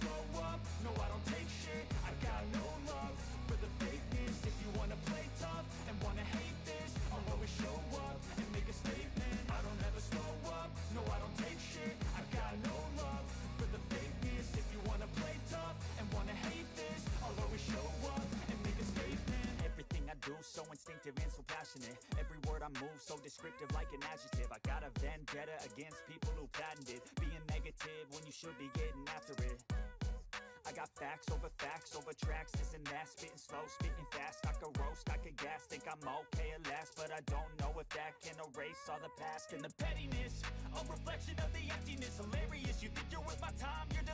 slow up, no I don't take shit. I got no love for the fakeness. If you wanna play tough and wanna hate this, I'll always show up and make a statement. I don't ever slow up, no I don't take shit. I got no love for the fakeness. If you wanna play tough and wanna hate this, I'll always show up and make a statement. Everything I do so instinctive and so passionate. Every word I move so descriptive like an adjective. I got a vendetta against people who patented being negative when you should be getting after it. I got facts over tracks, this and that. Spitting slow, spitting fast. I could roast, I could gas. Think I'm okay at last, but I don't know if that can erase all the past. And the pettiness, a reflection of the emptiness. Hilarious, you think you're worth my time, you're